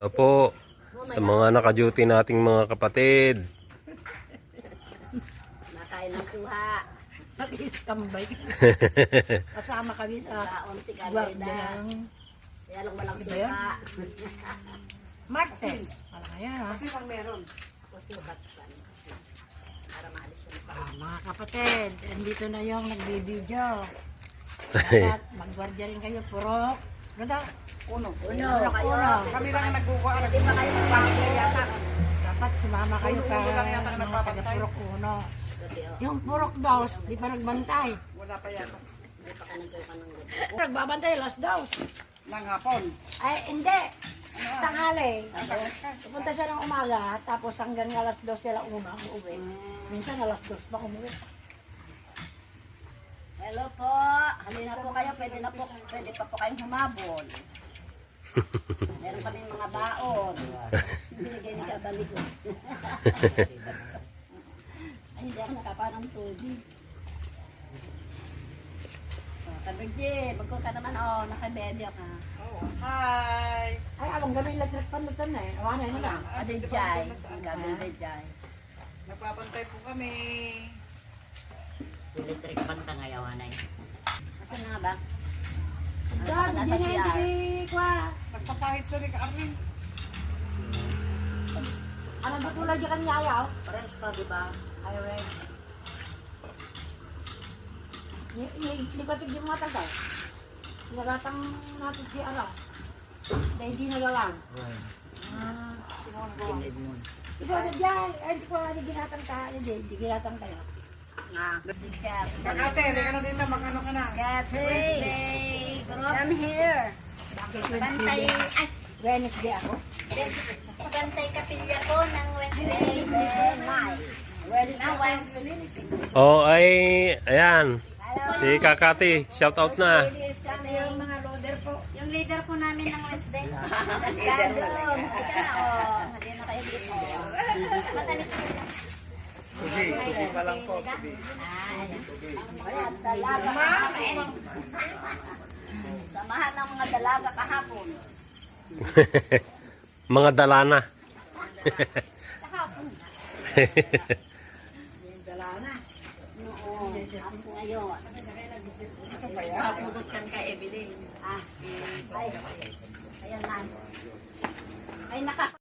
Opo, sa mga naka-duty nating mga kapatid. Nakain ng suha. Tambay. Kasama kami sa Kaon si guardia Kaleda. ng Kaya lang walang suha. Martes. Wala kaya ha. Kasi batpan. Para maalis siya. Mga kapatid, andito na yung nagbibideo. Dapat mag-guardia rin kayo, purok. Ano daw? Uno kayo. Kami lang ang nagkukuha. Hindi pa kayo pangit yata. Dapat sumama kayo Uno ka lang yata ang mga nagpapatay. taga-purok uno. Yung purok daw, di pa nagbantay. Wala pa yata. Hindi pa ka nagkayo ka ng Nagbabantay, last daw. Nang hapon. Ay, hindi. Tanghali. Pupunta siya ng umaga, tapos hanggang alas 2 sila umuwi. Minsan alas 2 pa umuwi. Hello po. Halina po kayo. Pwede pa po kayong humabol. Meron kaming mga baon. Binigay ni Kabalik ko. Ay, hindi ako nakaparang tubig. Kabirji, bago ka naman, nakabedyo ka. Hi! Ay, alam kami electric panutan na eh. Awan na lang. Adejay. Kabirjay. Nagpapantay po kami. Electric pan ta ngayon ay. Asan na nga ba? Dad, Nasa hindi na CR. hindi kwa. Nagpapahit sa ni Armin. Ano ba tulad dyan kanya ayaw? Friends pa, di ba? Ayaw eh. Hindi pa tigil mga tagay. Nagatang natin si Ara. Dahil hindi nagalang. Ikaw na dyan. Ay, hindi ko hindi ginatang ka. Hindi ginatang kayo. Nga. Sikat. Makate, hindi ka na dito. Mag-ano ka na. Wednesday. Come here. Bantay. Ay, Wednesday ako. bantay kapilya ko ng Wednesday. Wednesday. Oh, ay, ayan. Si Kakati, shout out na. Kami yung mga loader po. Yung leader po namin ng Wednesday. Leader mo. Ika na, Hindi na kayo dito. Matalis ko lang. Tubi pa lang po. Samahan ng mga dalaga kahapon. Mga dalana. Kahapon. Oo. Ako ngayon. Kapudot kan kay Evelyn. Ay. Ayan na. Ay, naka.